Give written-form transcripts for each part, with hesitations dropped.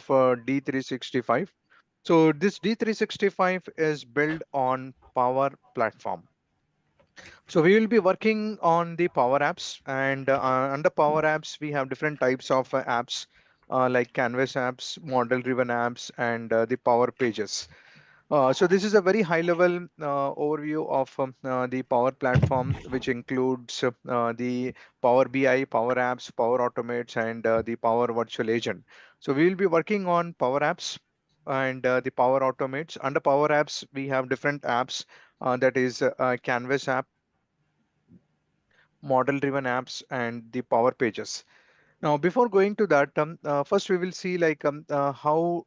D365. So this D365 is built on Power Platform. So we will be working on the Power Apps, and under Power Apps, we have different types of apps like Canvas apps, model-driven apps, and the Power Pages. So this is a very high-level overview of the Power Platform, which includes the Power BI, Power Apps, Power Automates, and the Power Virtual Agent. So we will be working on Power Apps and the Power Automates. Under Power Apps, we have different apps. That is Canvas app, model-driven apps, and the Power Pages. Now, before going to that, first we will see like how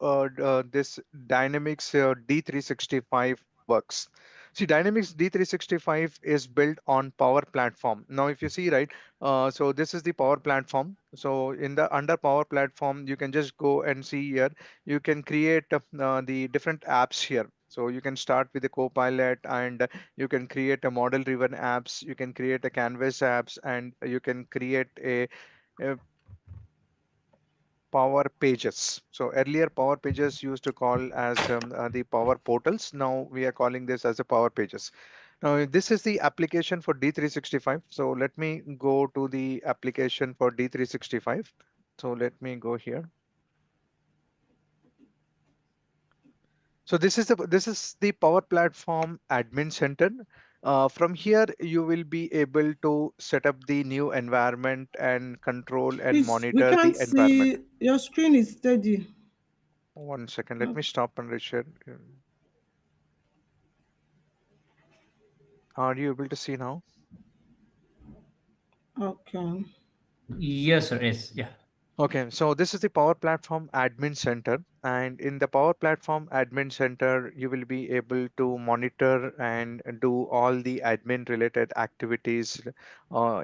this Dynamics D365 works. See, Dynamics D365 is built on Power Platform. Now, if you see, right, so this is the Power Platform. So in the under Power Platform, you can just go and see here. You can create the different apps here. So you can start with the Copilot, and you can create a model-driven apps. You can create a Canvas apps, and you can create a Power Pages. So earlier Power Pages used to call as the Power Portals. Now we are calling this as a Power Pages. Now this is the application for D365. So let me go to the application for D365. So let me go here. So this is the Power Platform Admin Center. From here, you will be able to set up the new environment and control and Please, we monitor can't the environment. see your screen is steady. 1 second, let Oh, me stop and reshare. Are you able to see now? okay. Yes, sir. Yes. Yeah. Okay, so this is the Power Platform Admin Center. And in the Power Platform Admin Center, you will be able to monitor and do all the admin related activities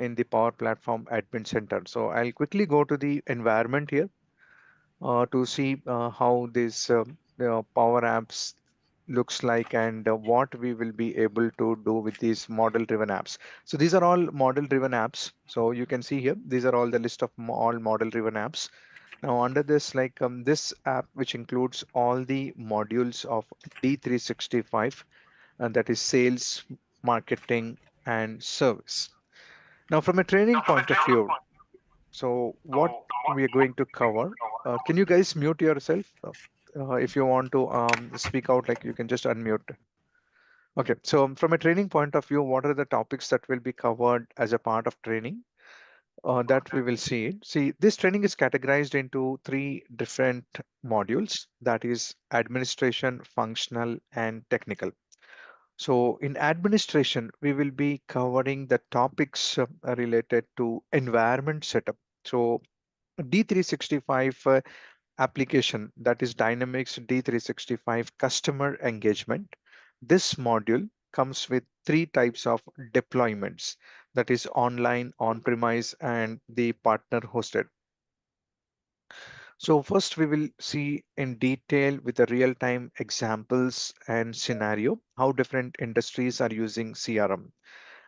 in the Power Platform Admin Center. So I'll quickly go to the environment here to see how this Power Apps looks like and what we will be able to do with these model driven apps. So these are all model driven apps. So you can see here, these are all the list of all model driven apps. Now under this, like this app, which includes all the modules of D365, and that is sales, marketing, and service. Now from a training point of view, so what we are going to cover, can you guys mute yourself? If you want to speak out, like you can just unmute. Okay, so from a training point of view, what are the topics that will be covered as a part of training? That we will see it. See, this training is categorized into three different modules, that is administration, functional, and technical. So in administration, we will be covering the topics related to environment setup. So D365 application, that is Dynamics D365 customer engagement. This module comes with three types of deployments, that is online, on-premise, and the partner hosted. So first we will see in detail with the real-time examples and scenario how different industries are using CRM,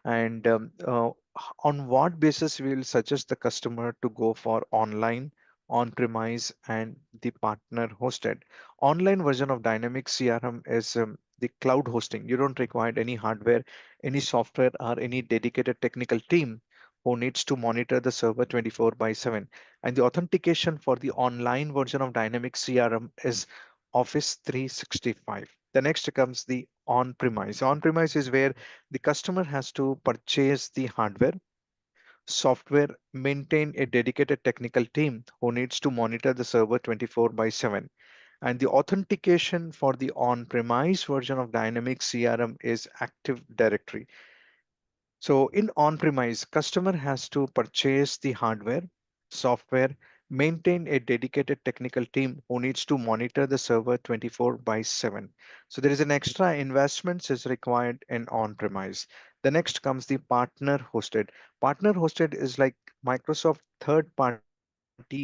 and on what basis we will suggest the customer to go for online, on-premise, and the partner hosted. Online version of Dynamics CRM is the cloud hosting. You don't require any hardware, any software, or any dedicated technical team who needs to monitor the server 24 by 7. And the authentication for the online version of Dynamics CRM is Office 365. The next comes the on-premise. On-premise is where the customer has to purchase the hardware, software, maintain a dedicated technical team who needs to monitor the server 24 by 7. And the authentication for the on-premise version of Dynamics CRM is Active Directory. So in on-premise, customer has to purchase the hardware, software, maintain a dedicated technical team who needs to monitor the server 24 by 7. So there is an extra investments is required in on-premise. The next comes the partner hosted. Partner hosted is like Microsoft third-party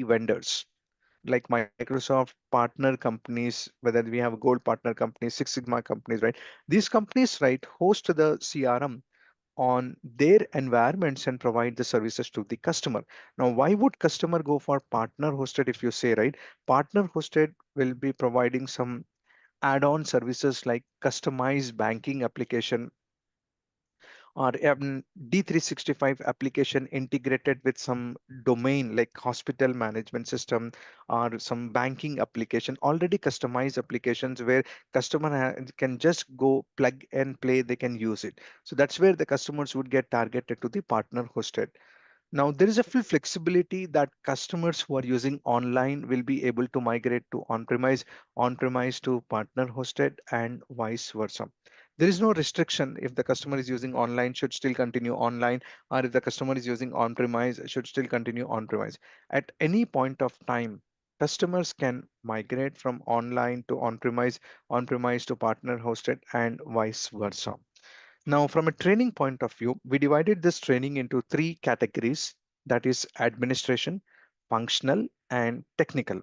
vendors, like Microsoft partner companies, whether we have gold partner companies, Six Sigma companies, right? These companies, right, host the CRM on their environments and provide the services to the customer. Now, why would customer go for partner hosted? If you say, right, partner hosted will be providing some add-on services like customized banking application or D365 application integrated with some domain like hospital management system or some banking application, already customized applications where can just go plug and play, they can use it. So that's where the customers would get targeted to the partner hosted. Now, there is a full flexibility that customers who are using online will be able to migrate to on-premise to partner hosted, and vice versa. There is no restriction if the customer is using online should still continue online, or if the customer is using on-premise should still continue on-premise. At any point of time, customers can migrate from online to on-premise to partner hosted, and vice versa. Now, from a training point of view, we divided this training into three categories, that is administration, functional, and technical.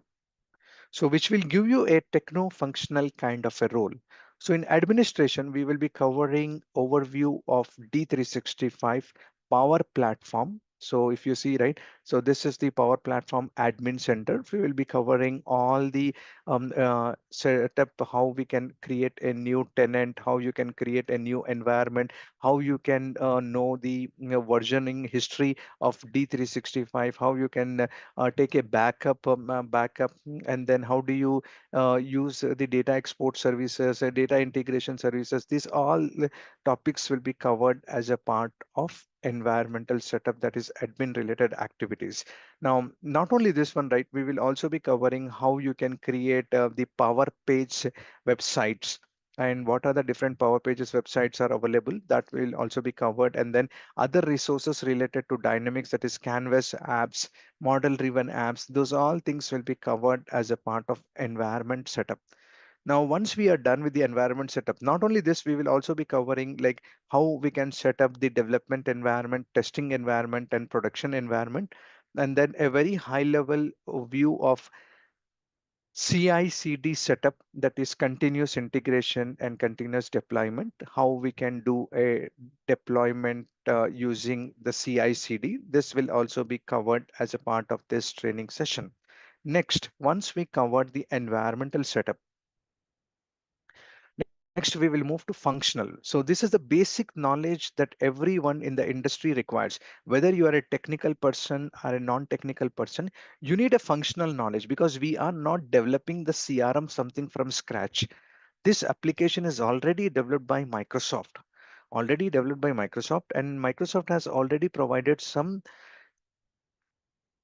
So which will give you a techno functional kind of a role. So in administration, we will be covering overview of D365 Power Platform. So if you see, right, so this is the Power Platform Admin Center. We will be covering all the setup, how we can create a new tenant, how you can create a new environment, how you can know the versioning history of D365, how you can take a backup, and then how do you use the data export services, data integration services. These all topics will be covered as a part of environmental setup, that is admin related activities. Now, not only this one, right, we will also be covering how you can create the Power Page websites, and what are the different Power Pages websites are available, that will also be covered. And then other resources related to Dynamics, that is Canvas apps, model driven apps, those all things will be covered as a part of environment setup. Now, once we are done with the environment setup, not only this, we will also be covering like how we can set up the development environment, testing environment, and production environment, and then a very high level view of CI/CD setup, that is continuous integration and continuous deployment, how we can do a deployment using the CI/CD. This will also be covered as a part of this training session. Next, once we covered the environmental setup, next we will move to functional. So this is the basic knowledge that everyone in the industry requires. Whether you are a technical person or a non-technical person, you need a functional knowledge, because we are not developing the CRM something from scratch. This application is already developed by Microsoft, and Microsoft has already provided some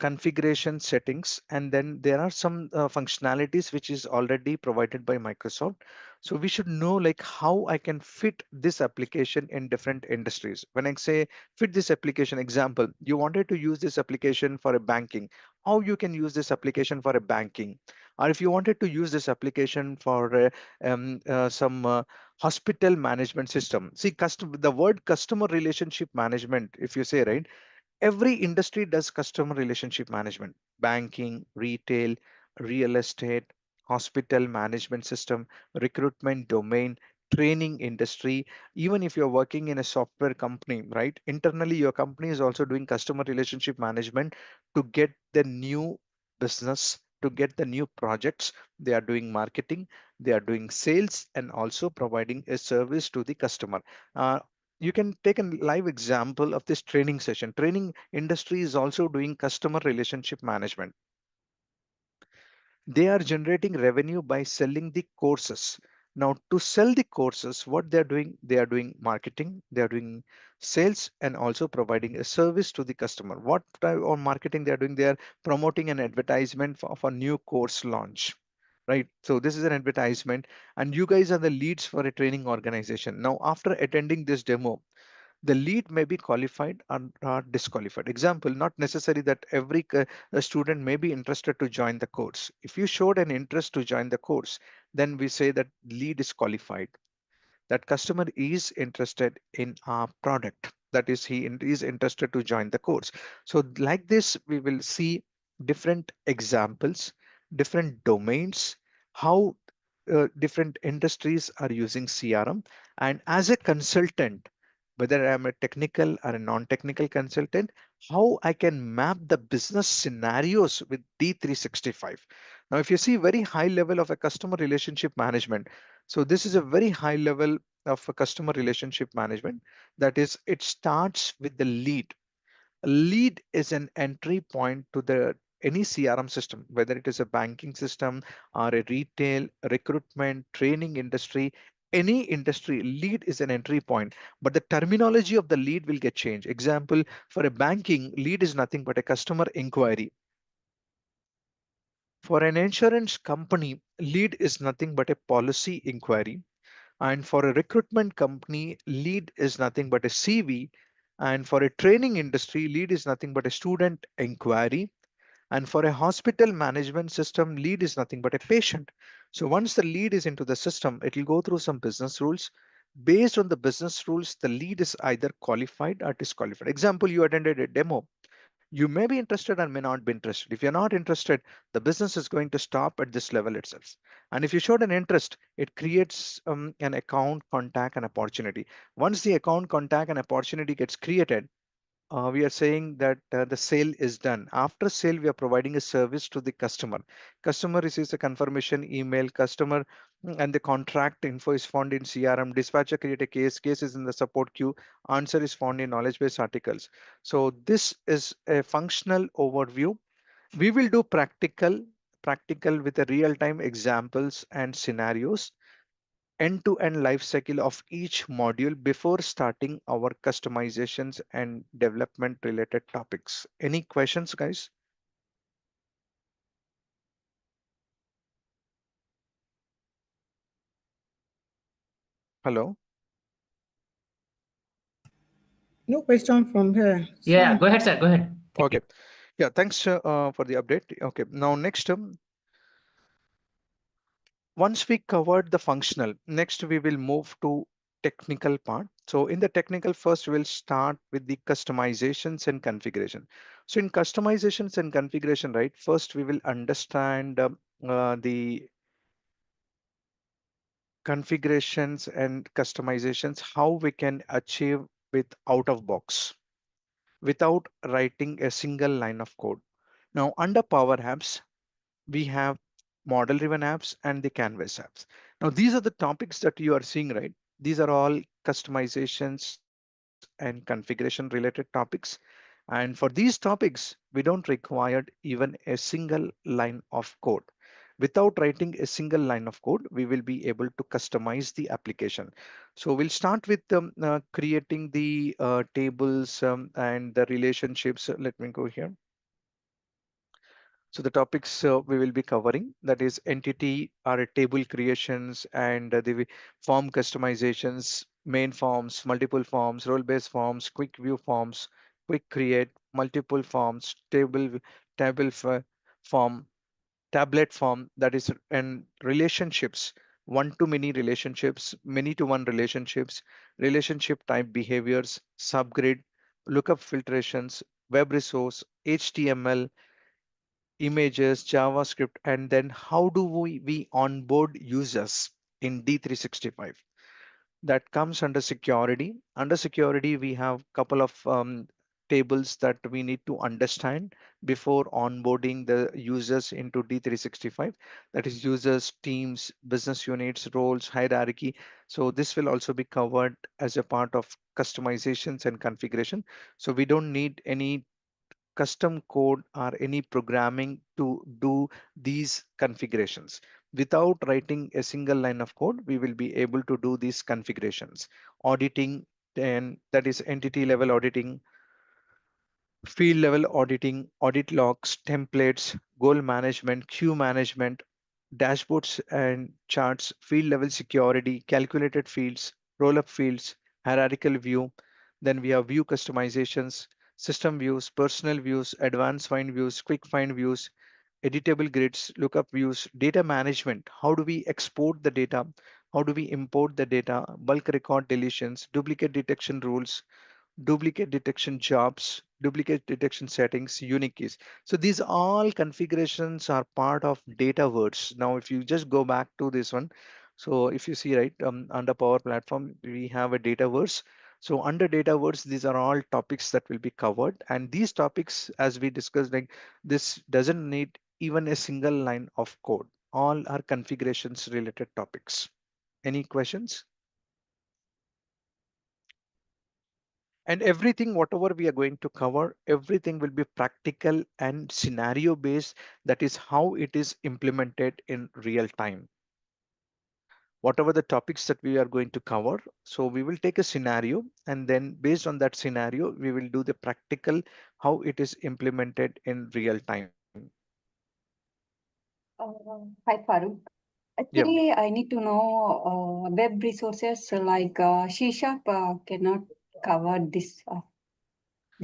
configuration settings, and then there are some functionalities which is already provided by Microsoft. So we should know like how I can fit this application in different industries. When I say fit this application, example, you wanted to use this application for a banking, how you can use this application for a banking, or if you wanted to use this application for some hospital management system. See, the word customer relationship management, if you say, right, every industry does customer relationship management: banking, retail, real estate, hospital management system, recruitment domain, training industry. Even if you're working in a software company, right, internally your company is also doing customer relationship management to get the new business, to get the new projects. They are doing marketing, they are doing sales, and also providing a service to the customer. Uh, you can take a live example of this training session. Training industry is also doing customer relationship management. They are generating revenue by selling the courses. Now, to sell the courses, what they are doing, they are doing marketing, they are doing sales, and also providing a service to the customer. What type of marketing they are doing? They are promoting an advertisement for a new course launch. Right. So this is an advertisement, and you guys are the leads for a training organization. Now, after attending this demo, the lead may be qualified or disqualified. Example, not necessary that every student may be interested to join the course. If you showed an interest to join the course, then we say that lead is qualified, that customer is interested in our product, that is is interested to join the course. So like this, we will see different examples, different domains, how different industries are using CRM. And as a consultant, whether I'm a technical or a non-technical consultant, how I can map the business scenarios with D365. Now, if you see very high level of a customer relationship management, so this is a very high level of a customer relationship management. That is, it starts with the lead. A lead is an entry point to the any CRM system, whether it is a banking system or a retail, recruitment, training industry, any industry, lead is an entry point. But the terminology of the lead will get changed. Example, for a banking, lead is nothing but a customer inquiry. For an insurance company, lead is nothing but a policy inquiry. And for a recruitment company, lead is nothing but a CV. And for a training industry, lead is nothing but a student inquiry. And for a hospital management system, lead is nothing but a patient. So once the lead is into the system, it will go through some business rules. Based on the business rules, the lead is either qualified or disqualified. Example, you attended a demo. You may be interested or may not be interested. If you're not interested, the business is going to stop at this level itself. And if you showed an interest, it creates an account, contact, and opportunity. Once the account, contact, and opportunity gets created, we are saying that the sale is done. After sale, we are providing a service to the customer. Customer receives a confirmation email, customer and the contract info is found in CRM. Dispatcher create a case is in the support queue, answer is found in knowledge base articles. So this is a functional overview. We will do practical with the real-time examples and scenarios, end-to-end life cycle of each module before starting our customizations and development related topics. Any questions, guys? Hello? No question from here. It's Yeah, fine. go ahead, sir. Go ahead. Thank you. Okay. Yeah, thanks for the update. Okay, now next, once we covered the functional, next we will move to technical part. So in the technical, first we'll start with the customizations and configuration. So in customizations and configuration, right, first we will understand the configurations and customizations, how we can achieve with out of box without writing a single line of code. Now under Power Apps, we have model driven apps and the canvas apps. Now these are the topics that you are seeing, right? These are all customizations and configuration related topics. And for these topics, we don't require even a single line of code. Without writing a single line of code, we will be able to customize the application. So we'll start with creating the tables and the relationships. Let me go here. So the topics we will be covering, that is entity or table creations and the form customizations, main forms, multiple forms, role-based forms, quick view forms, quick create, multiple forms, table form, tablet form, that is, and relationships, one to many relationships, many to one relationships, relationship type behaviors, subgrid, lookup filtrations, web resource, HTML, images, JavaScript, and then how do we onboard users in D365? That comes under security. Under security, we have couple of tables that we need to understand before onboarding the users into D365. That is users, teams, business units, roles, hierarchy. So this will also be covered as a part of customizations and configuration. So we don't need any custom code or any programming to do these configurations. Without writing a single line of code, we will be able to do these configurations. Auditing, and that is entity level auditing, field level auditing, audit logs, templates, goal management, queue management, dashboards and charts, field level security, calculated fields, roll up fields, hierarchical view. Then we have view customizations, system views, personal views, advanced find views, quick find views, editable grids, lookup views, data management. How do we export the data? How do we import the data? Bulk record deletions, duplicate detection rules, duplicate detection jobs, duplicate detection settings, unique keys. So these all configurations are part of data words. Now, if you just go back to this one, so if you see right under Power Platform, we have a data verse. So under data words, these are all topics that will be covered. And these topics, as we discussed, like this doesn't need even a single line of code. All are configurations related topics. Any questions? And everything, whatever we are going to cover, everything will be practical and scenario based. That is how it is implemented in real time. Whatever the topics that we are going to cover, so we will take a scenario, and then based on that scenario we will do the practical, how it is implemented in real time. Hi, Farooq. Yeah. Actually, I need to know web resources like C Sharp cannot cover this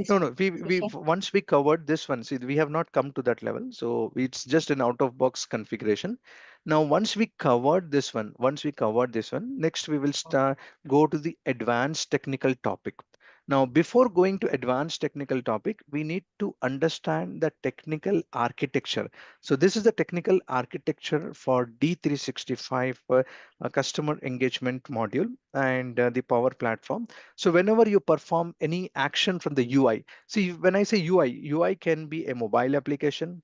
No, no, we session. once we covered this one, see, we have not come to that level, so it's just an out of box configuration. Now, once we covered this one, next we will start go to the advanced technical topic. Now, before going to advanced technical topic, we need to understand the technical architecture. So this is the technical architecture for D365 customer engagement module and the Power Platform. So whenever you perform any action from the UI, see, when I say UI can be a mobile application,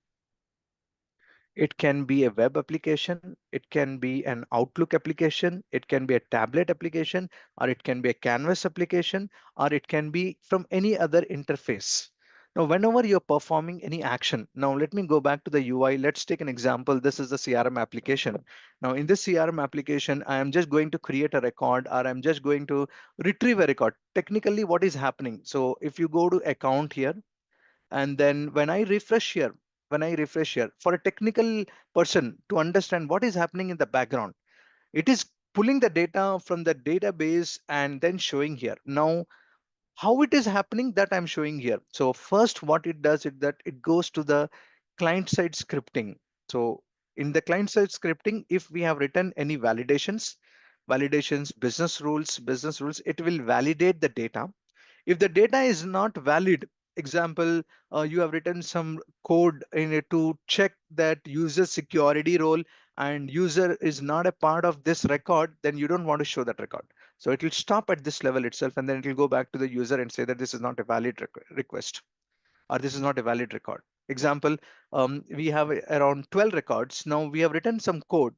it can be a web application, it can be an Outlook application, it can be a tablet application, or it can be a Canvas application, or it can be from any other interface. Now, whenever you're performing any action, now let me go back to the UI. Let's take an example. This is the CRM application. Now, in this CRM application, I am just going to create a record, or I'm just going to retrieve a record. Technically, what is happening? So if you go to account here, and then when I refresh here, for a technical person to understand what is happening in the background, it is pulling the data from the database and then showing here. Now, how it is happening, that I'm showing here. So first, what it does is that it goes to the client side scripting. So in the client side scripting, if we have written any validations, business rules, it will validate the data. If the data is not valid, example, you have written some code in it to check that user security role and user is not a part of this record, then you don't want to show that record. So it will stop at this level itself, and then it will go back to the user and say that this is not a valid request, or this is not a valid record. Example, we have around 12 records. Now we have written some code,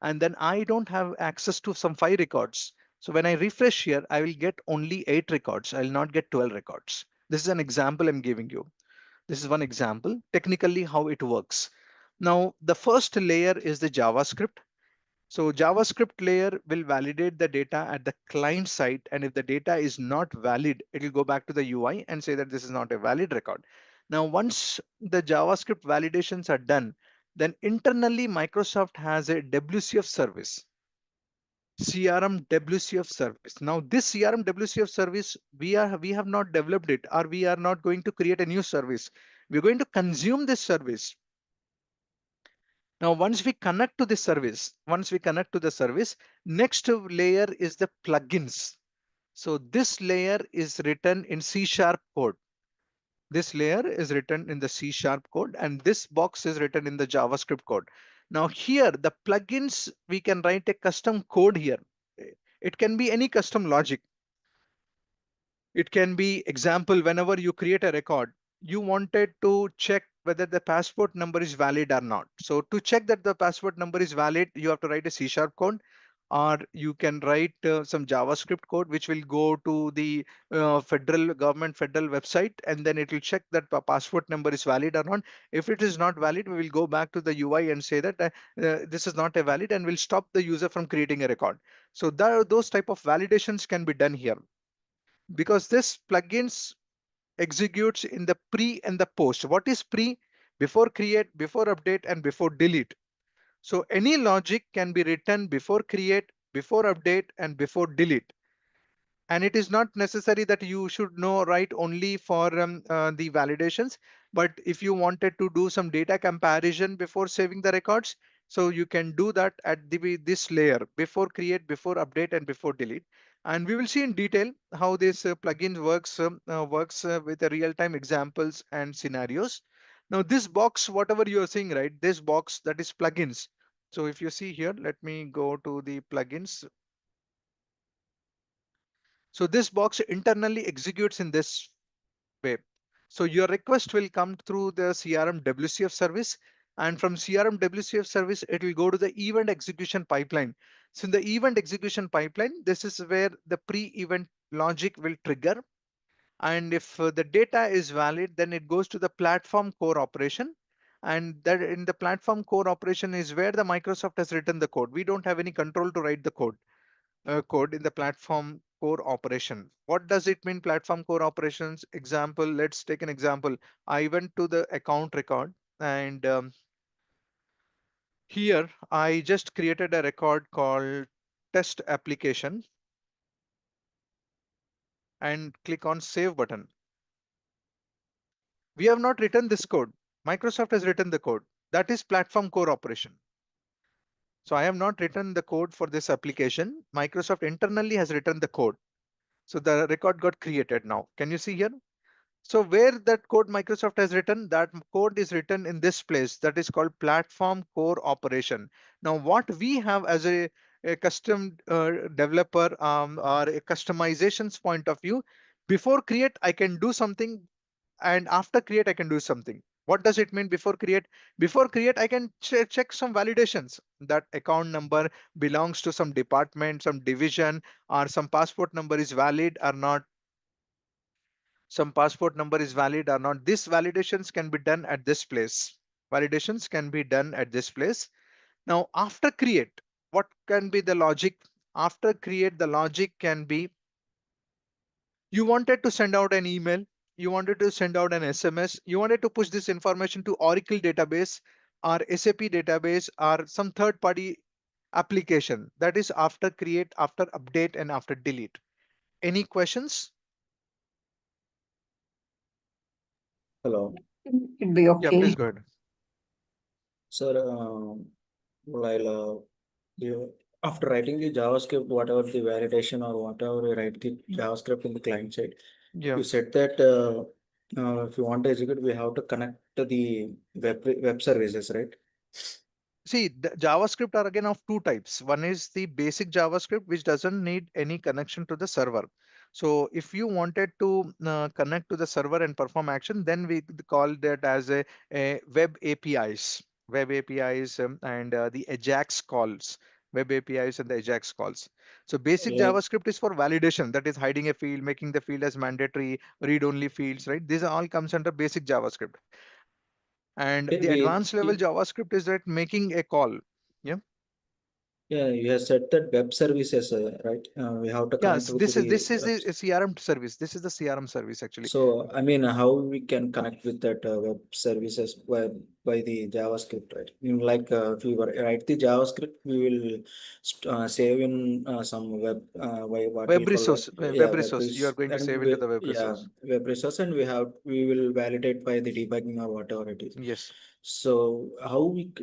and then I don't have access to some 5 records. So when I refresh here, I will get only 8 records. I will not get 12 records. This is an example I'm giving you. This is one example, technically how it works. Now, the first layer is the JavaScript. So JavaScript layer will validate the data at the client side. And if the data is not valid, it will go back to the UI and say that this is not a valid record. Now, once the JavaScript validations are done, then internally Microsoft has a WCF service, CRM WCF service. Now, this CRM WCF service, we have not developed it, or we are not going to create a new service. We're going to consume this service. Now, once we connect to the service, next layer is the plugins. So this layer is written in C sharp code. This layer is written in the C sharp code, and this box is written in the JavaScript code. Now here, the plugins, we can write a custom code here. It can be any custom logic. It can be, example, whenever you create a record, you wanted to check whether the passport number is valid or not. So to check that the passport number is valid, you have to write a C sharp code, or you can write some JavaScript code, which will go to the federal website, and then it will check that the passport number is valid or not. If it is not valid, we will go back to the UI and say that this is not a valid, and will stop the user from creating a record. So those type of validations can be done here, because this plugins executes in the pre and the post. What is pre? Before create, before update, and before delete. So any logic can be written before create, before update, and before delete. And it is not necessary that you should know write only for the validations, but if you wanted to do some data comparison before saving the records, so you can do that at this layer, before create, before update, and before delete. And we will see in detail how this plugin works with the real-time examples and scenarios. Now this box, whatever you are seeing, right, this box, that is plugins. So if you see here, let me go to the plugins. So this box internally executes in this way. So your request will come through the CRM WCF service, and from CRM WCF service, it will go to the event execution pipeline. So in the event execution pipeline, this is where the pre-event logic will trigger. And if the data is valid, then it goes to the platform core operation. And that in the platform core operation is where the Microsoft has written the code. We don't have any control to write the code in the platform core operation. What does it mean, platform core operations? Example, let's take an example. I went to the account record, and here I just created a record called test application and click on save button. We have not written this code. Microsoft has written the code. That is platform core operation. So I have not written the code for this application. Microsoft internally has written the code. So the record got created now. Can you see here? So where that code Microsoft has written, that code is written in this place, that is called platform core operation. Now what we have as a custom developer or a customizations point of view, before create I can do something, and after create I can do something. What does it mean before create? Before create I can check some validations, that account number belongs to some department, some division, or some passport number is valid or not, some passport number is valid or not. This validations can be done at this place. Validations can be done at this place. Now after create, what can be the logic? After create, the logic can be, you wanted to send out an email, you wanted to send out an SMS, you wanted to push this information to Oracle database or SAP database or some third party application. That is after create, after update, and after delete. Any questions? Hello. It'd be Yeah, please okay. go ahead. Sir, while you, after writing the JavaScript, whatever the validation or whatever you write the JavaScript in the client side, Yeah. you said that if you want to execute, we have to connect to the web services, right? See, the JavaScript are again of two types. One is the basic JavaScript, which doesn't need any connection to the server. So if you wanted to connect to the server and perform action, then we call that as a web APIs, and the Ajax calls, web APIs and the Ajax calls. So basic Like, JavaScript is for validation, that is hiding a field, making the field as mandatory, read-only fields, right? These all comes under basic JavaScript. And the advanced level JavaScript is that making a call. Yeah. yeah, you have said that web services, right? We have to connect Yes, with this the is the CRM service. This is the CRM service actually. So, I mean, how we can connect with that web services by the JavaScript, right? Like if we write the JavaScript, we will save in some web, what we Web call resource, yeah, web web resource. You are resource, going to and save into the web yeah, resource. web resource, and we will validate by the debugging or whatever it is. Yes. So,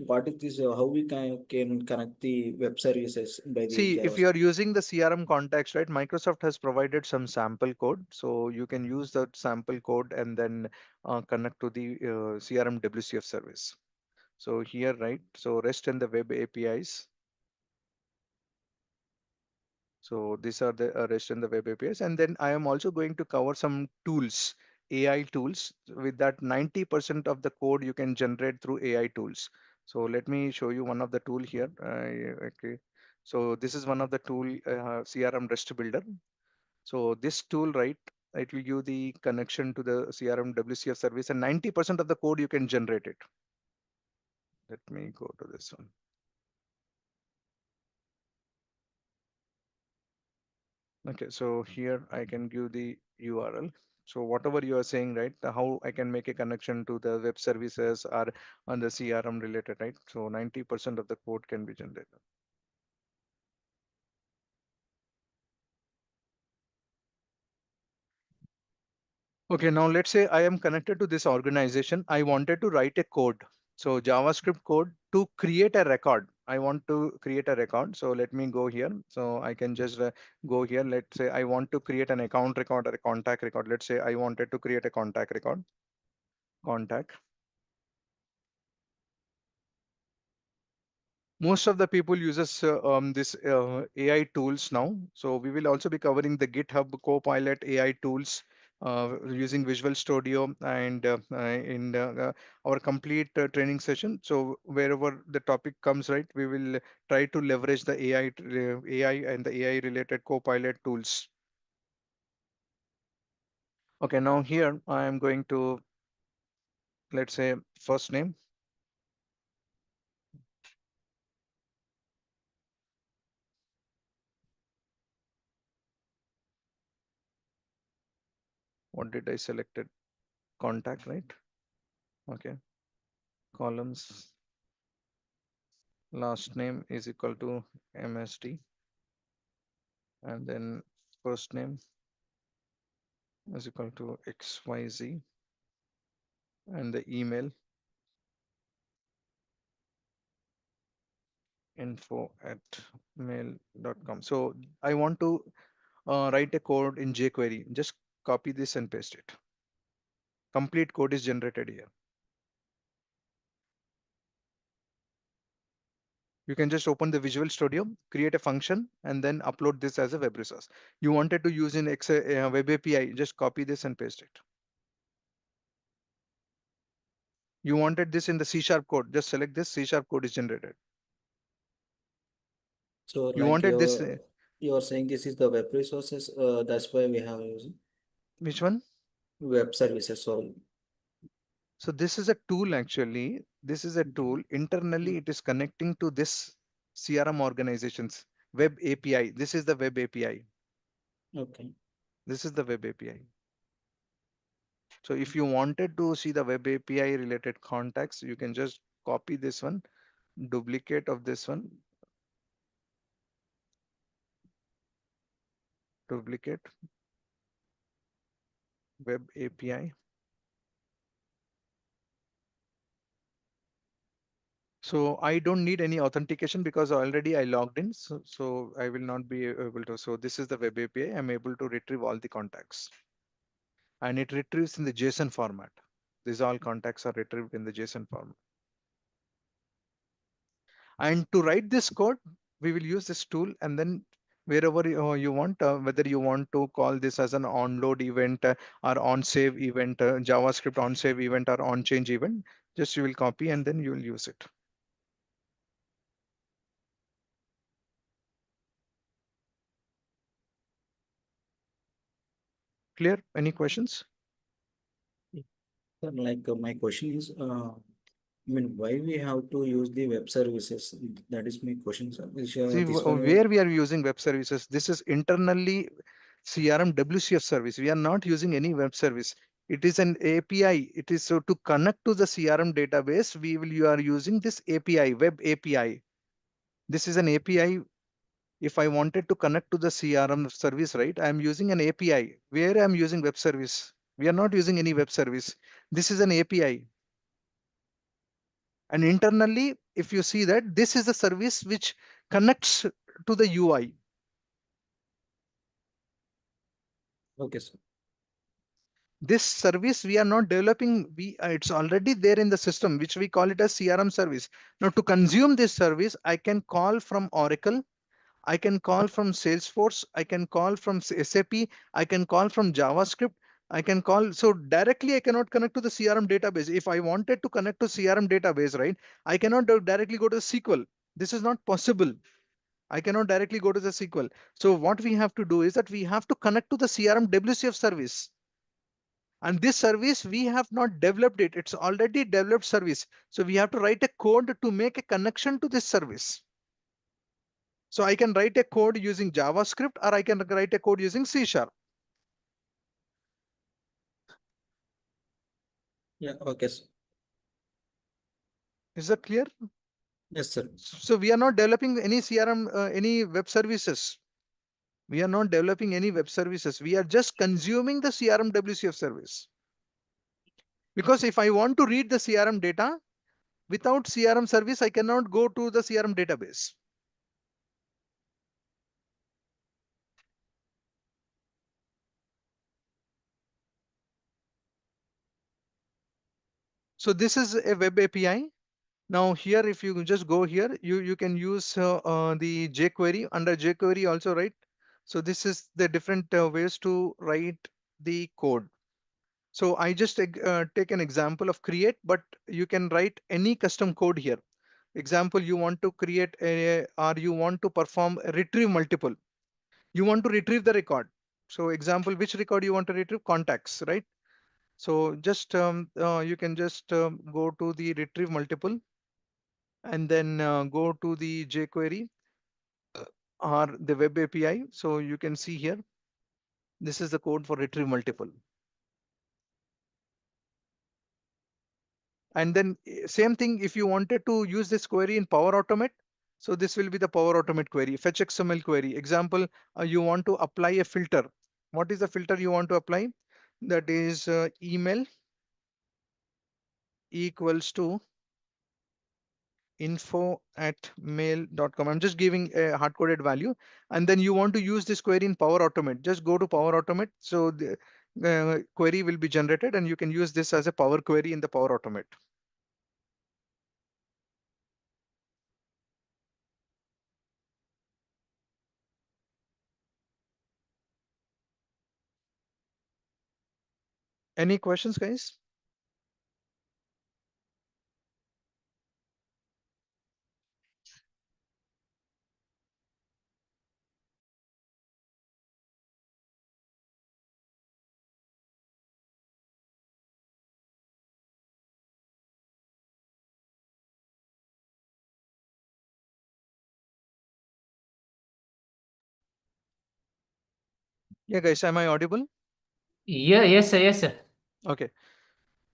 what is this? How we can connect the web services by the See, if you are JavaScript? using the CRM context, right, Microsoft has provided some sample code. So you can use that sample code and then connect to the CRM WCF service. So here, right, so REST and the web APIs. So these are the REST and the web APIs. And then I am also going to cover some tools, AI tools. With that, 90% of the code you can generate through AI tools. So let me show you one of the tool here. Okay. So this is one of the tool, CRM REST builder. So this tool, right, it will give the connection to the CRM WCF service, and 90% of the code you can generate it. Let me go to this one. Okay, so here I can give the URL. So whatever you are saying, right, how I can make a connection to the web services or on the CRM related, right? So 90% of the code can be generated. Okay, now let's say I am connected to this organization. I wanted to write a code. So JavaScript code to create a record. I want to create a record. So let me go here. So I can just go here. Let's say I want to create an account record or a contact record. Let's say I wanted to create a contact record. Contact. Most of the people uses this AI tools now. So we will also be covering the GitHub Copilot AI tools using Visual Studio and in our complete training session. So wherever the topic comes, right, we will try to leverage the AI and the AI related Copilot tools. Okay, now here I am going to, let's say, first name. What did I selected? Contact, right? Okay. Columns. Last name is equal to MSD. And then first name is equal to XYZ. And the email info@mail.com. So I want to write a code in jQuery. Just copy this and paste it. Complete code is generated here. You can just open the Visual Studio, create a function, and then upload this as a web resource. You wanted to use in Web API, just copy this and paste it. You wanted this in the C# code, just select this, C# code is generated. So You like wanted this, you're saying this is the web resources, that's why we have using which one? web services. So So this is a tool actually. This is a okay. tool. Internally, it is connecting to this CRM organizations web API. This is the web API. Okay. This is the web API. So if you wanted to see the web API related contacts, you can just copy this one, duplicate of this one, duplicate web API. So I don't need any authentication because already I logged in. So I will not be able to. So this is the web API. I'm able to retrieve all the contacts. And it retrieves in the JSON format. These all contacts are retrieved in the JSON format. And to write this code, we will use this tool, and then wherever you want, whether you want to call this as an onload event or on save event, JavaScript on save event or on change event, just you will copy and then you will use it. Clear? Any questions? Sir, like my question is, I mean, why we have to use the web services? That is my question, sir. See, This one, where we are using web services, this is internally CRM WCF service. We are not using any web service. It is an API. It is so to connect to the CRM database, you are using this API, web API. This is an API. If I wanted to connect to the CRM service, right, I am using an API. Where I am using web service? We are not using any web service. This is an API. And internally, if you see that, this is a service which connects to the UI. okay, sir. This service we are not developing. It's already there in the system, which we call it as CRM service. Now to consume this service, I can call from Oracle. I can call from Salesforce. I can call from SAP. I can call from JavaScript. I can call. So directly, I cannot connect to the CRM database. If I wanted to connect to CRM database, right, I cannot directly go to SQL. This is not possible. I cannot directly go to the SQL. So what we have to do is that we have to connect to the CRM WCF service. And this service, we have not developed it. It's already developed service. So we have to write a code to make a connection to this service. So I can write a code using JavaScript or I can write a code using C#. Yeah, okay, sir. Is that clear? Yes, sir. So we are not developing any CRM, any web services. We are not developing any web services. We are just consuming the CRM WCF service. Because if I want to read the CRM data, without CRM service, I cannot go to the CRM database. So this is a web API. Now here, if you just go here, you can use the jQuery. Under jQuery also, right? So this is the different ways to write the code. So I just take an example of create, but you can write any custom code here. Example, you want to create a, or you want to perform a retrieve multiple. You want to retrieve the record. So example, which record you want to retrieve? Contacts, right? So just you can just go to the retrieve multiple and then go to the jQuery or the web API. So you can see here, this is the code for retrieve multiple. And then same thing, if you wanted to use this query in Power Automate, so this will be the Power Automate query, fetch XML query. Example, you want to apply a filter. What is the filter you want to apply? That is email equals to info@mail.com. I'm just giving a hard-coded value. And then you want to use this query in Power Automate. Just go to Power Automate. So the query will be generated and you can use this as a Power Query in the Power Automate. Any questions, guys? Yeah, guys, am I audible? Yeah, yes, sir, yes, sir. Okay.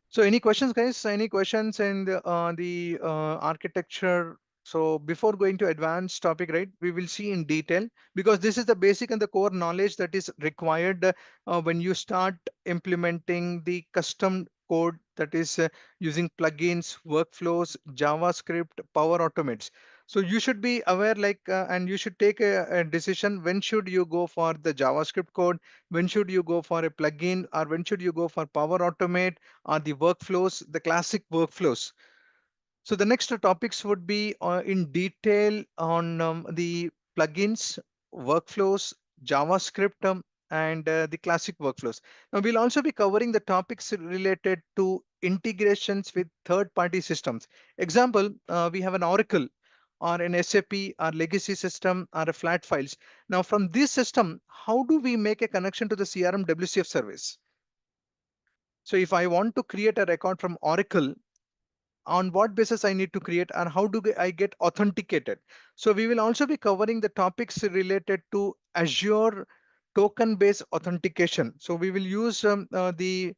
So any questions, guys? Any questions in the architecture? So before going to advanced topic, right, we will see in detail, because this is the basic and the core knowledge that is required when you start implementing the custom code, that is using plugins, workflows, JavaScript, Power Automates. So you should be aware, like, and you should take a decision, when should you go for the JavaScript code, when should you go for a plugin, or when should you go for Power Automate, are the workflows, the classic workflows. So the next topics would be in detail on the plugins, workflows, JavaScript, and the classic workflows. Now we'll also be covering the topics related to integrations with third-party systems. Example, we have an Oracle or an SAP or legacy system or a flat files. Now from this system, how do we make a connection to the CRM WCF service? So if I want to create a record from Oracle, on what basis I need to create, and how do I get authenticated? So we will also be covering the topics related to Azure token-based authentication. So we will use the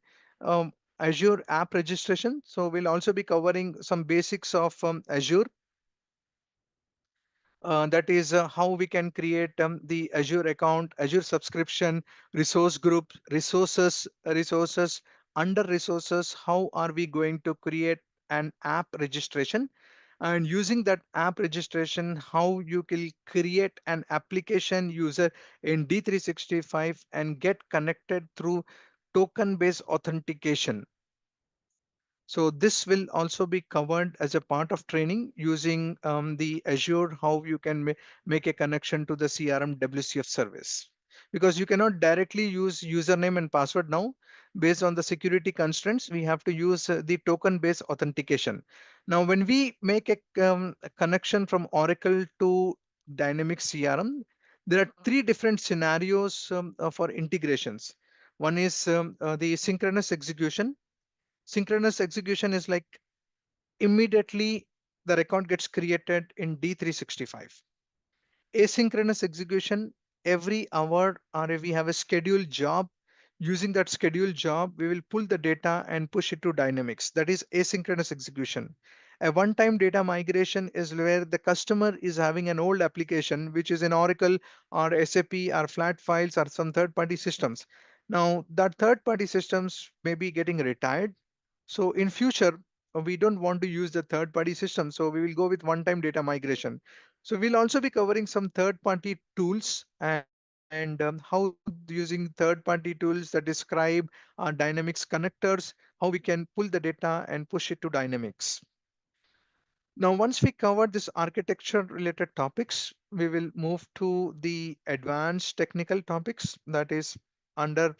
Azure app registration. So we'll also be covering some basics of Azure. That is how we can create the Azure account, Azure subscription, resource group, resources, under resources, how are we going to create an app registration? And using that app registration, how you can create an application user in D365 and get connected through token-based authentication. So this will also be covered as a part of training using the Azure, how you can make a connection to the CRM WCF service. Because you cannot directly use username and password now. Based on the security constraints, we have to use the token-based authentication. Now, when we make a connection from Oracle to Dynamics CRM, there are three different scenarios for integrations. One is the synchronous execution. Synchronous execution is like immediately the record gets created in D365. Asynchronous execution, every hour, or if we have a scheduled job, using that scheduled job, we will pull the data and push it to Dynamics. That is asynchronous execution. A one-time data migration is where the customer is having an old application, which is in Oracle or SAP or flat files or some third-party systems. Now, that third-party systems may be getting retired. So in future, we don't want to use the third-party system. So we will go with one-time data migration. So we'll also be covering some third-party tools and how using third-party tools that describe Dynamics connectors, how we can pull the data and push it to Dynamics. Now, once we cover this architecture related topics, we will move to the advanced technical topics. That is, under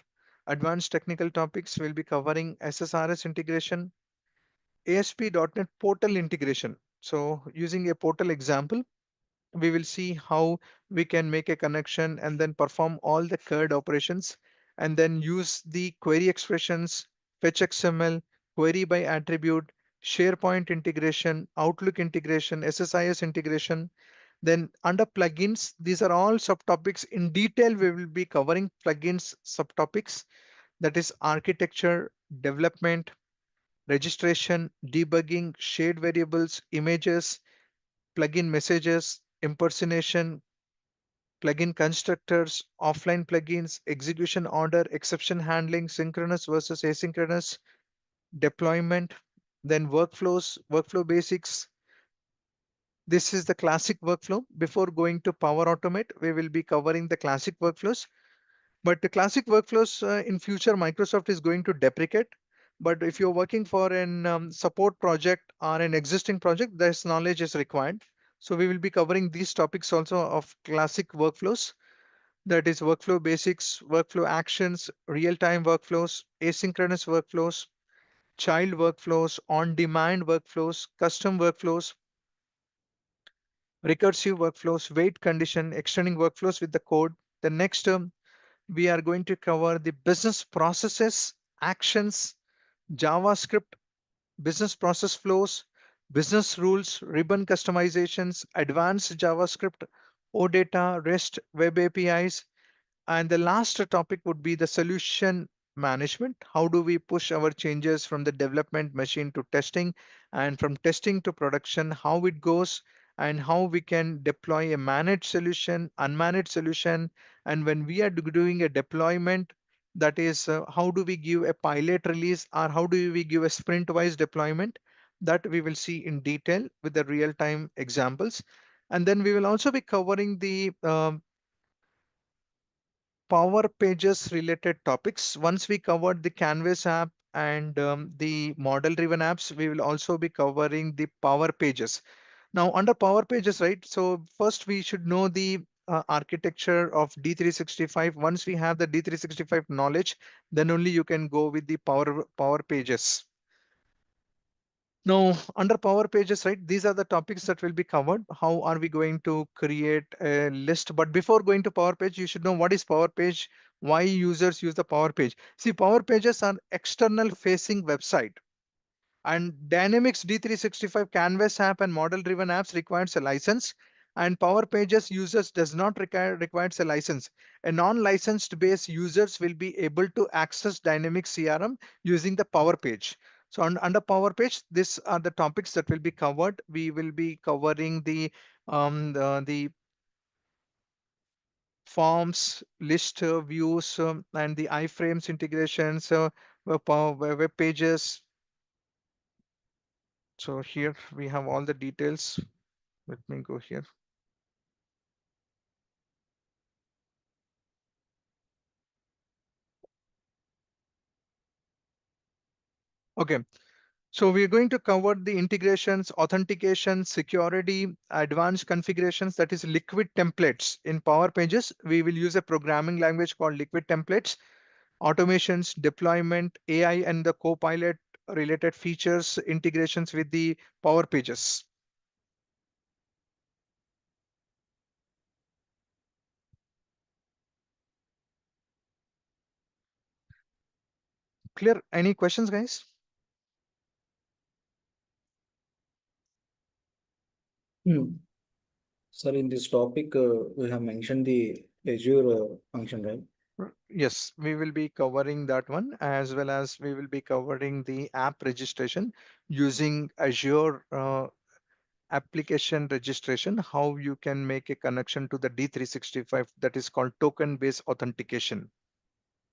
advanced technical topics, we'll be covering SSRS integration, ASP.NET portal integration. So using a portal example, we will see how we can make a connection and then perform all the CURD operations and then use the query expressions, fetch XML, query by attribute, SharePoint integration, Outlook integration, SSIS integration. Then under plugins, these are all subtopics. In detail, we will be covering plugins subtopics, that is architecture, development, registration, debugging, shared variables, images, plugin messages, impersonation, plugin constructors, offline plugins, execution order, exception handling, synchronous versus asynchronous, deployment, then workflows, workflow basics. This is the classic workflow. Before going to Power Automate, we will be covering the classic workflows. But the classic workflows in future, Microsoft is going to deprecate. But if you're working for an support project or an existing project, this knowledge is required. So we will be covering these topics also of classic workflows. That is workflow basics, workflow actions, real-time workflows, asynchronous workflows, child workflows, on-demand workflows, custom workflows, recursive workflows, wait condition, extending workflows with the code. The next term, we are going to cover the business processes, actions, JavaScript, business process flows, business rules, ribbon customizations, advanced JavaScript, OData, REST, web APIs. And the last topic would be the solution management. How do we push our changes from the development machine to testing and from testing to production, how it goes and how we can deploy a managed solution, unmanaged solution. And when we are doing a deployment, that is how do we give a pilot release or how do we give a sprint wise deployment, that we will see in detail with the real time examples. And then we will also be covering the Power Pages related topics. Once we covered the Canvas app and the model driven apps, we will also be covering the Power Pages. Now under Power Pages, right? So first we should know the architecture of D365. Once we have the D365 knowledge, then only you can go with the Power Pages. Now, under Power Pages, right, these are the topics that will be covered. How are we going to create a list? But before going to Power Page, you should know what is Power Page, why users use the Power Page. See, Power Pages are external facing website. And Dynamics D365 Canvas app and model-driven apps requires a license, and Power Pages users does not requires a license. A non-licensed base users will be able to access Dynamics CRM using the Power Page. So under Power Page, these are the topics that will be covered. We will be covering the forms, list views, and the iframes integrations, web pages. So here we have all the details. Let me go here. Okay, so we're going to cover the integrations, authentication, security, advanced configurations, that is liquid templates. In Power Pages, we will use a programming language called liquid templates, automations, deployment, AI and the Copilot related features, integrations with the Power Pages. Clear? Any questions, guys? Sir, in this topic, we have mentioned the Azure function, right? Yes, we will be covering that one, as well as we will be covering the app registration using Azure application registration, how you can make a connection to the D365, that is called token based authentication.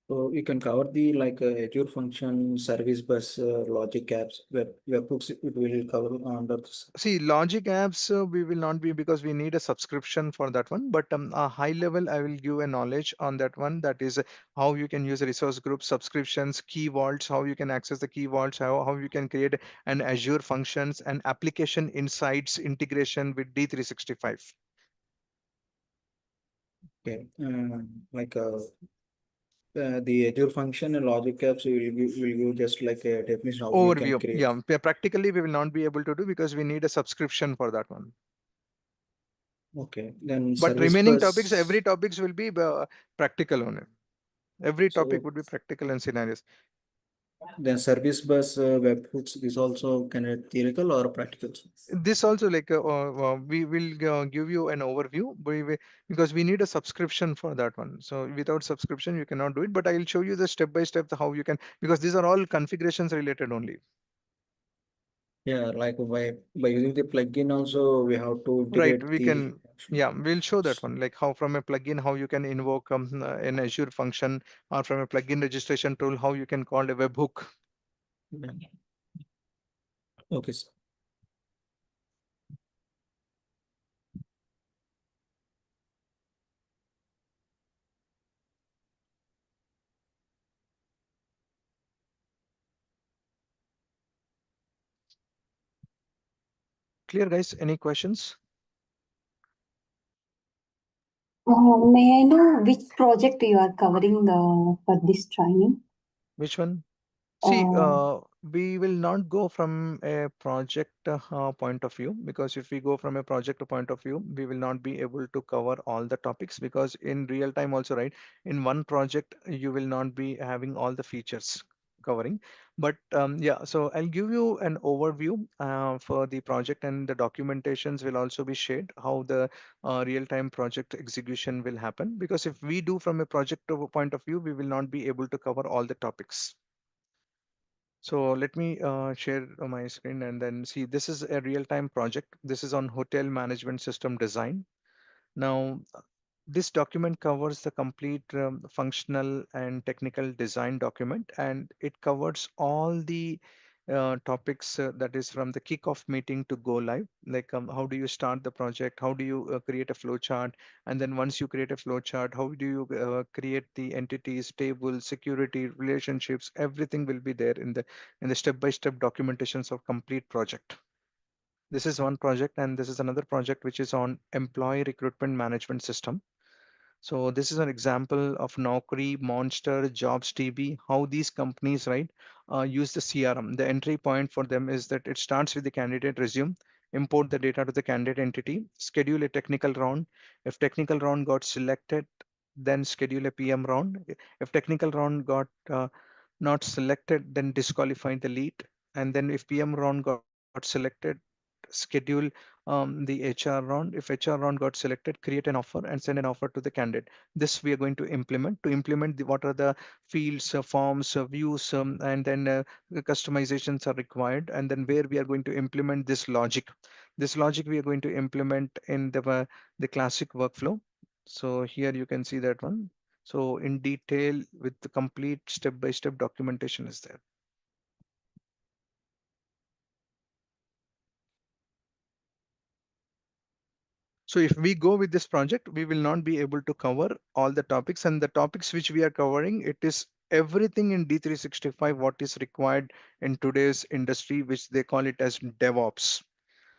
So you can cover the like Azure function, service bus, logic apps, webhooks. It will cover under this. See, logic apps, we will not be because we need a subscription for that one. But a high level, I will give a knowledge on that one. That is how you can use a resource group subscriptions, key vaults, how you can access the key vaults, how you can create an Azure functions and application insights integration with D365. Okay, like the Azure function and logic apps will give just like a definition how we can Overview. create. Yeah, practically we will not be able to do because we need a subscription for that one. Okay, then But service remaining topics, every bus. topics will be practical only. Every topic So would be practical and scenarios. then service bus webhooks is also kind of theoretical or practical. This also like we will give you an overview because we need a subscription for that one. So without subscription you cannot do it, but I will show you the step by step how you can, because these are all configurations related only. Yeah, like by using the plugin also we have to Right, integrate we the. can, yeah, we'll show that one, like how from a plugin how you can invoke an Azure function, or from a plugin registration tool how you can call a webhook. Yeah. Okay, sir. Clear, guys? Any questions? May I know which project you are covering for this training? Which one? See, we will not go from a project point of view, because if we go from a project point of view, we will not be able to cover all the topics, because in real time also, right? In one project, you will not be having all the features covering. But yeah, so I'll give you an overview for the project, and the documentations will also be shared how the real-time project execution will happen. Because if we do from a project point of view, we will not be able to cover all the topics. So let me share my screen and then see. This is a real-time project. This is on hotel management system design. Now, this document covers the complete functional and technical design document, and it covers all the topics that is from the kickoff meeting to go live. Like how do you start the project? How do you create a flow chart? And then once you create a flow chart, how do you create the entities, tables, security, relationships? Everything will be there in the step-by-step documentations of complete project. This is one project, and this is another project which is on employee recruitment management system. So this is an example of Naukri, Monster, JobsDB, how these companies, right, use the CRM. The entry point for them is that it starts with the candidate resume, import the data to the candidate entity, schedule a technical round. If technical round got selected, then schedule a PM round. If technical round got not selected, then disqualify the lead. And then if PM round got selected, schedule the HR round. If HR round got selected, create an offer and send an offer to the candidate. This we are going to implement. To implement what are the fields, forms, views, and then the customizations are required. And then where we are going to implement this logic. This logic we are going to implement in the classic workflow. So here you can see that one. So in detail with the complete step-by-step documentation is there. So if we go with this project, we will not be able to cover all the topics, and the topics which we are covering, it is everything in D365 what is required in today's industry, which they call it as DevOps.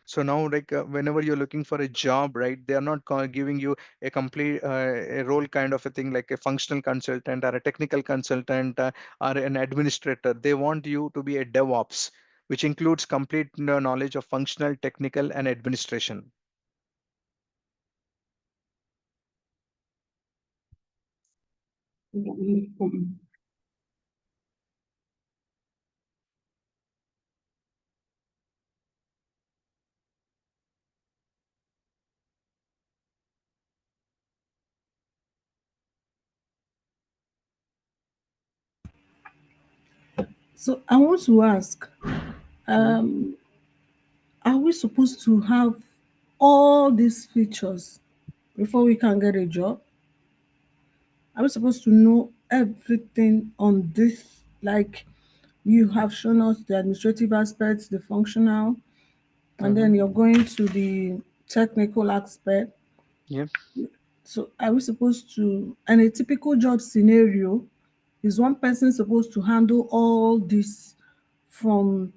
So now, like whenever you're looking for a job, right, they are not giving you a complete a role kind of a thing like a functional consultant or a technical consultant or an administrator. They want you to be a DevOps, which includes complete knowledge of functional, technical, and administration. Yeah, understand. So I want to ask, Mhm. are we supposed to have all these features before we can get a job? Are we supposed to know everything on this. Like, you have shown us the administrative aspects, the functional, and Mm-hmm. then you're going to the technical aspect. Yeah. So are we supposed to, and a typical job scenario, is one person supposed to handle all this, from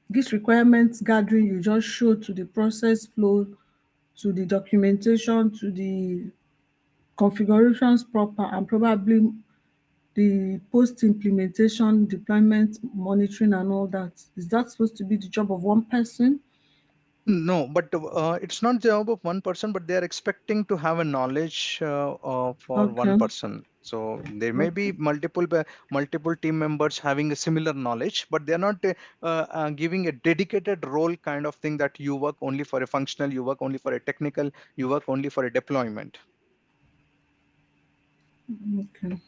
this requirements gathering you just showed, to the process flow, to the documentation, to the configurations proper, and probably the post implementation, deployment, monitoring, and all that? Is that supposed to be the job of one person? No, but it's not the job of one person, but they are expecting to have a knowledge for one Okay. person. So there may be Okay. multiple team members having a similar knowledge, but they are not giving a dedicated role kind of thing that you work only for a functional, you work only for a technical, you work only for a deployment. Okay.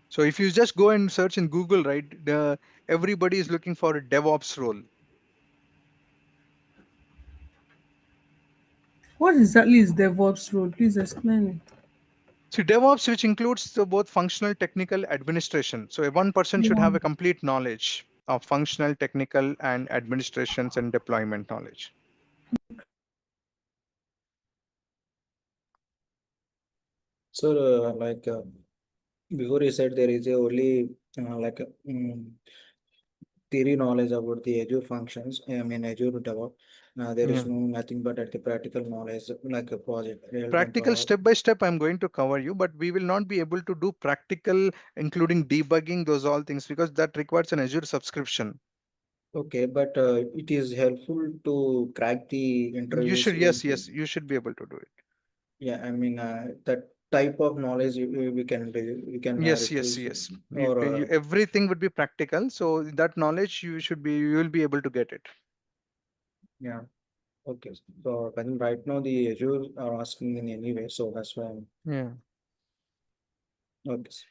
So if you just go and search in Google, right, everybody is looking for a DevOps role. What exactly is DevOps role? Please explain it. So DevOps, which includes the both functional, technical, administration. So one person should Yeah. have a complete knowledge of functional, technical, and administrations and deployment knowledge. So, before you said there is a only theory knowledge about the Azure functions, I mean Azure DevOps. There is Yeah. no nothing but at the practical knowledge, like a project, real-time Practical project. step by step, I'm going to cover you, but we will not be able to do practical, including debugging, those all things, because that requires an Azure subscription. Okay, but it is helpful to crack the You interviews. should, yes, yes, you should be able to do it. Yeah, I mean that type of knowledge we can do, we can Yes, yes, refuse yes. or Everything would be practical. So that knowledge you will be able to get it. yeah. Okay, so I think right now the Azure are asking in any way, so that's why I'm Yeah. okay.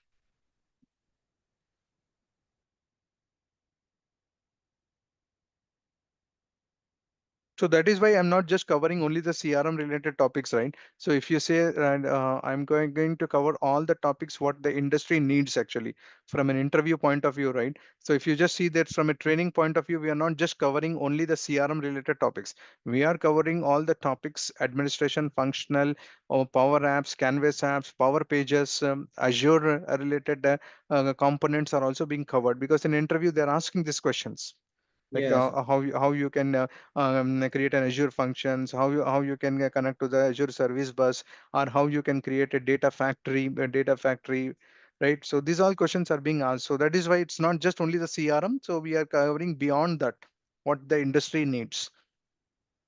So that is why I'm not just covering only the CRM related topics, right? So if you say, and I'm going to cover all the topics what the industry needs actually from an interview point of view, right? So if you just see that from a training point of view, we are not just covering only the CRM related topics. We are covering all the topics: administration, functional, or Power Apps, Canvas apps, Power Pages, Azure related components are also being covered, because in interview they're asking these questions like Yes, how you can create an Azure functions, how you can connect to the Azure service bus, or how you can create a data factory, right? So these all questions are being asked. So that is why it's not just only the CRM. So we are covering beyond that what the industry needs.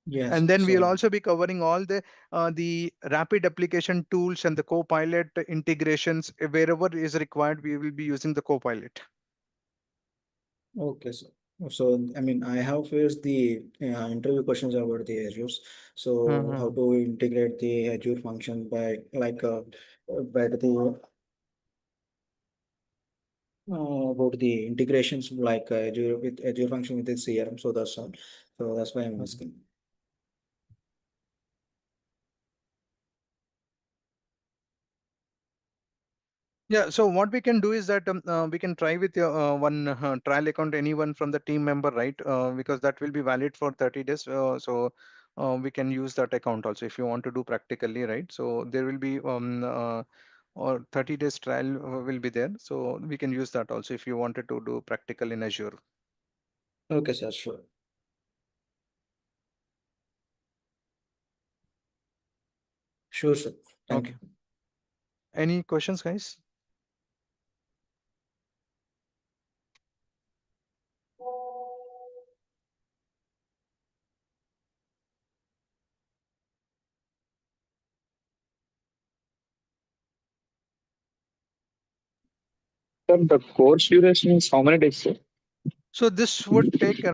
yes. And then we'll So also be covering all the rapid application tools and the Copilot integrations. Wherever is required, we will be using the Copilot. okay, so I mean I have faced the interview questions about the Azure. So how Mhm. to integrate the Azure function by by the about the integrations like Azure with Azure function with the CRM. So that's all. So that's why I'm Mhm. asking. Yeah, so what we can do is that we can try with your one trial account, anyone from the team member, right? Because that will be valid for 30 days. So we can use that account also if you want to do practically, right? So there will be or 30 days trial will be there. So we can use that also if you wanted to do practical in Azure. Okay, sir, sure. Sure, sir. Thank Okay. you. Any questions, guys? Sir, the course duration is how many days, sir? So this would take